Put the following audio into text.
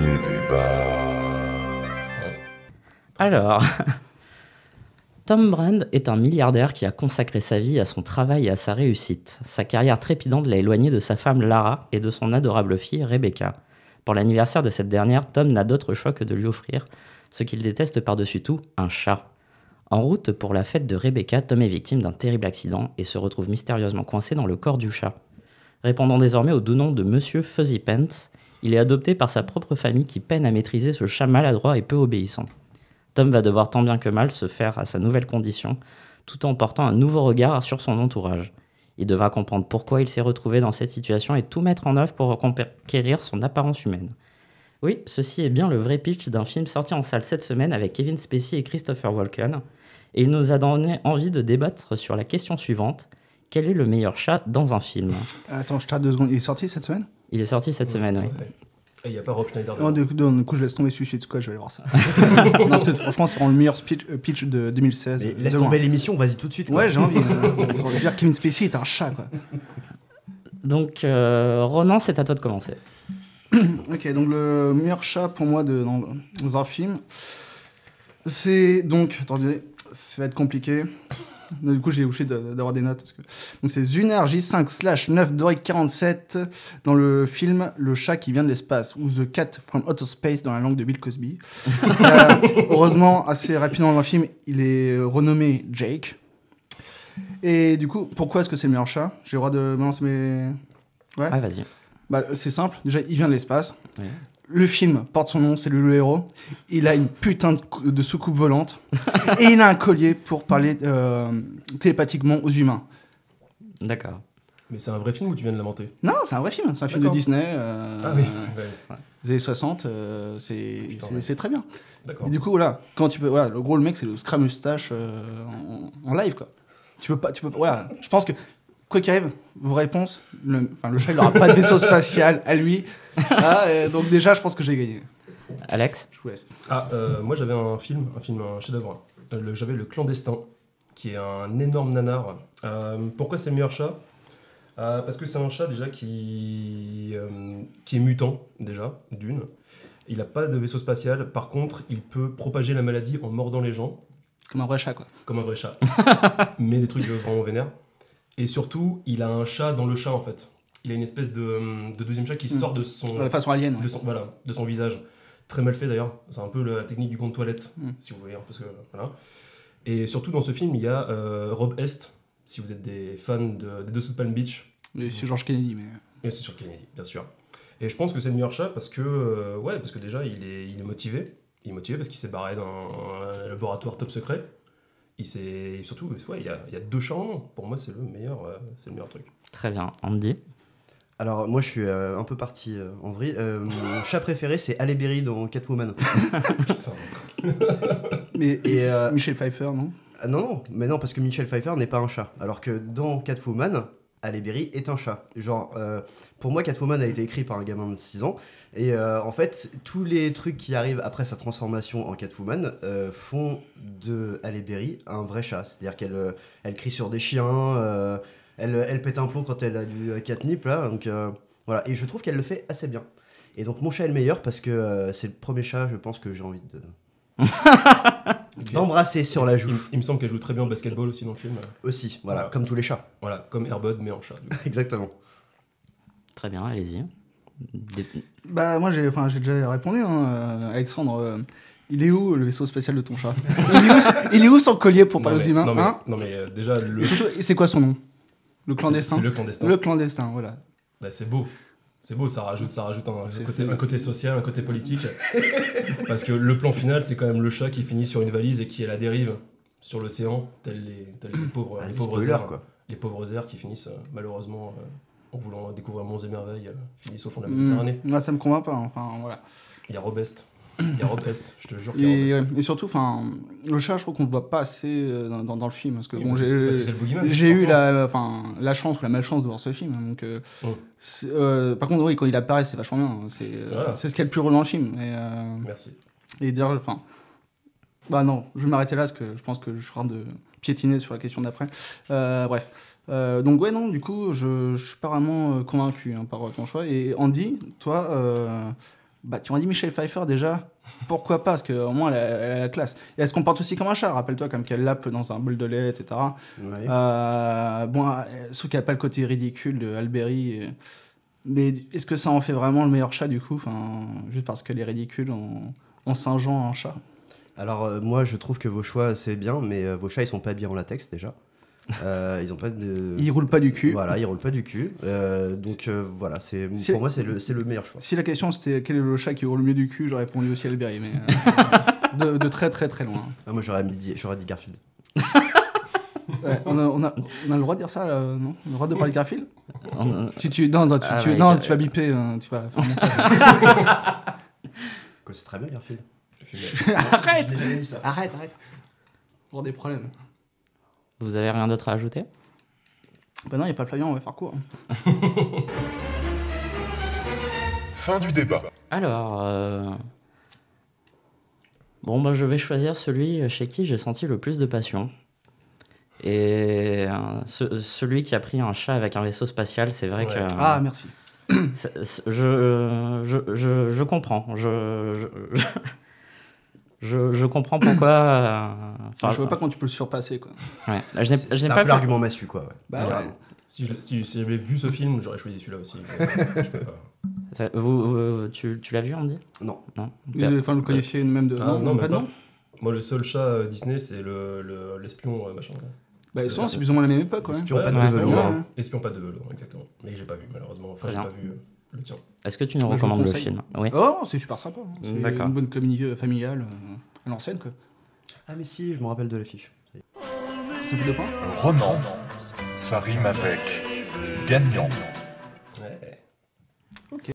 dernier débat. Alors, Tom Brand est un milliardaire qui a consacré sa vie à son travail et à sa réussite. Sa carrière trépidante l'a éloigné de sa femme Lara et de son adorable fille Rebecca. Pour l'anniversaire de cette dernière, Tom n'a d'autre choix que de lui offrir, ce qu'il déteste par-dessus tout, un chat. En route pour la fête de Rebecca, Tom est victime d'un terrible accident et se retrouve mystérieusement coincé dans le corps du chat. Répondant désormais au doux nom de Monsieur Fuzzy Pants, il est adopté par sa propre famille qui peine à maîtriser ce chat maladroit et peu obéissant. Tom va devoir tant bien que mal se faire à sa nouvelle condition, tout en portant un nouveau regard sur son entourage. Il devra comprendre pourquoi il s'est retrouvé dans cette situation et tout mettre en œuvre pour conquérir son apparence humaine. Oui, ceci est bien le vrai pitch d'un film sorti en salle cette semaine avec Kevin Spacey et Christopher Walken, et il nous a donné envie de débattre sur la question suivante: quel est le meilleur chat dans un film? Attends, je t'arrête 2 secondes. Il est sorti cette semaine? Il est sorti cette semaine, oui. Et il n'y a pas Rob Schneider. Oh, du coup, je laisse tomber celui-ci. De quoi je vais aller voir ça. Non, parce que franchement, c'est vraiment le meilleur pitch de 2016. Mais laisse tomber l'émission, vas-y tout de suite. Ouais, j'ai envie. Je veux dire, Kevin Spacey est un chat, quoi. Donc, Ronan, c'est à toi de commencer. Ok, donc le meilleur chat pour moi dans un film, c'est donc, attendez, ça va être compliqué. Du coup, j'ai obligé d'avoir des notes. Donc, c'est Zuner J5/9 Doric 47 dans le film Le chat qui vient de l'espace, ou The Cat from Outer Space dans la langue de Bill Cosby. Heureusement, assez rapidement dans le film, il est renommé Jake. Et du coup, pourquoi est-ce que c'est le meilleur chat? J'ai le droit de balancer mes... Ouais, Ah, vas-y. Bah, c'est simple. Déjà, il vient de l'espace. Ouais. Le film porte son nom, c'est le héros. Il a une putain de soucoupe volante. Et il a un collier pour parler télépathiquement aux humains. D'accord. Mais c'est un vrai film ou tu viens de l'inventer? Non, c'est un vrai film. C'est un film de D'accord. Disney. Ah oui, ouais. Des années 60. Putain, ouais. C'est très bien. D'accord. Et du coup, voilà. Quand tu peux, voilà, le mec, c'est le Scram Moustache en live, quoi. Tu peux pas. Voilà. Je pense que, quoi qu'il arrive, vos réponses, le chat, il n'aura pas de vaisseau spatial à lui. Donc, déjà, je pense que j'ai gagné. Alex? Je vous laisse. Moi j'avais un chef-d'œuvre. J'avais Le Clandestin, qui est un énorme nanar. Pourquoi c'est le meilleur chat? Parce que c'est un chat déjà qui est mutant, déjà, d'une. Il n'a pas de vaisseau spatial, par contre, il peut propager la maladie en mordant les gens. Comme un vrai chat, quoi. Comme un vrai chat. Mais des trucs vraiment vénères. Et surtout, il a un chat dans le chat, en fait. Il a une espèce de deuxième chat qui sort de son... La façon alien, ouais. de son visage. Très mal fait d'ailleurs. C'est un peu la technique du gond de toilette, si vous voyez. Parce que, voilà. Et surtout, dans ce film, il y a Rob Est, si vous êtes des fans des Dessous de Palm Beach. Et c'est George Kennedy, mais... Et c'est sur Kennedy, bien sûr. Et je pense que c'est le meilleur chat parce que, parce que déjà, il est motivé. Il est motivé parce qu'il s'est barré dans un laboratoire top secret. Surtout, il y a 2 chats en un. Pour moi, c'est le meilleur truc. Très bien. Andy? Alors moi je suis un peu parti en vrille. Mon chat préféré c'est Halle Berry dans Catwoman. Putain. Mais Michel Pfeiffer, non? Non, mais non, parce que Michel Pfeiffer n'est pas un chat. Alors que dans Catwoman, Halle Berry est un chat. Genre, pour moi, Catwoman a été écrit par un gamin de 6 ans. Et en fait, tous les trucs qui arrivent après sa transformation en Catwoman font de Halle Berry un vrai chat. C'est-à-dire qu'elle crie sur des chiens, elle pète un plomb quand elle a du catnip, là. Donc voilà, et je trouve qu'elle le fait assez bien. Et donc mon chat est le meilleur parce que c'est le premier chat, je pense, que j'ai envie d'embrasser sur la joue. Il me semble qu'elle joue très bien au basketball aussi dans le film. Aussi, voilà, comme tous les chats. Voilà, comme Air Bud mais en chat. Exactement. Très bien, allez-y. Bah, moi, j'ai déjà répondu, hein, Alexandre. Il est où le vaisseau spatial de ton chat? Il est où son collier pour parler aux humains? Non, mais déjà, Et surtout, c'est quoi son nom? Le clandestin. C'est Le Clandestin. Le clandestin, voilà. Bah, c'est beau. C'est beau, ça rajoute un côté social, un côté politique. Parce que le plan final, c'est quand même le chat qui finit sur une valise et qui est à la dérive sur l'océan, tels les pauvres airs, quoi. Les pauvres airs qui finissent malheureusement en voulant découvrir monts et merveilles, finissent au fond de la Méditerranée. Moi, ça me convainc pas, enfin, voilà. Il y a Robest. Il y a Rob Est, je te jure qu'il y a Robest. Et surtout, le chat, je trouve qu'on ne le voit pas assez dans le film. Parce que, Parce que c'est le boogeyman. j'ai eu la chance ou la malchance de voir ce film. Donc, par contre, oui, quand il apparaît, c'est vachement bien. C'est ce qu'il y a le plus drôle dans le film. Merci. Et dire, enfin... Bah non, je vais m'arrêter là parce que je pense que je suis en train de piétiner sur la question d'après. Bref. Donc ouais, non, du coup, je suis pas vraiment convaincu par ton choix. Et Andy, toi, Bah, tu m'as dit Michelle Pfeiffer déjà. Pourquoi pas? Parce qu'au moins, elle a la classe. Et elle se comporte aussi comme un chat. Rappelle-toi, comme qu'elle lappe dans un bol de lait, etc. Ouais. Bon, sauf qu'elle n'a pas le côté ridicule de Alberi. Mais est-ce que ça en fait vraiment le meilleur chat, du coup? Enfin, juste parce qu'elle est ridicule en singeant un chat. Alors, moi, je trouve que vos choix, c'est bien, mais vos chats, ils sont pas habillés en latex, déjà. Ils ont pas de... Il roule pas du cul. Voilà, ils roulent pas du cul. Donc, voilà, pour moi, c'est le meilleur choix. Si la question c'était quel est le chat qui roule le mieux du cul, j'aurais répondu aussi Alberi, mais de très très très loin. Ah, moi, j'aurais dit Garfield. Ouais, on a le droit de dire ça, là, non? On a le droit de parler de Garfield? On- Non, tu vas biper, tu vas faire un montage. C'est très bien, Garfield. Arrête! J'ai déjà dit ça. Arrête. Pour des problèmes. Vous avez rien d'autre à ajouter? Bah non, il n'y a pas le Flavien, on va faire court. Fin du débat. Alors, bon, bah, je vais choisir celui chez qui j'ai senti le plus de passion. Et celui qui a pris un chat avec un vaisseau spatial, c'est vrai Ouais. que... Ah, merci. Je comprends. Je comprends pourquoi... Enfin, je vois pas comment tu peux le surpasser, quoi. Ouais. Je n'ai C'est un pas peu vu- l'argument massu, quoi. Ouais. Bah ouais. Carrément. Si j'avais vu ce film, j'aurais choisi celui-là aussi. Je peux pas. tu l'as vu, Andy? Non. Non. Enfin, vous le connaissiez même de. Ah, non, non, pas même de nom? Moi, le seul chat Disney, c'est l'espion machin. Là. Bah, souvent, c'est plus ou moins la même époque, ouais. Espion, pas de Ouais. velours. Ouais. hein. Espion pas de velours, exactement. Mais j'ai pas vu, malheureusement. Enfin, j'ai Bien. pas vu le tien. Est-ce que tu nous Moi, je vous recommandes le conseille. film? Oui. Oh, c'est super sympa. Hein. C'est D'accord. une bonne comédie familiale à l'ancienne, quoi. Ah, mais si, je me rappelle de l'affiche. Ça fait 2 points. Ronan, ça rime avec gagnant.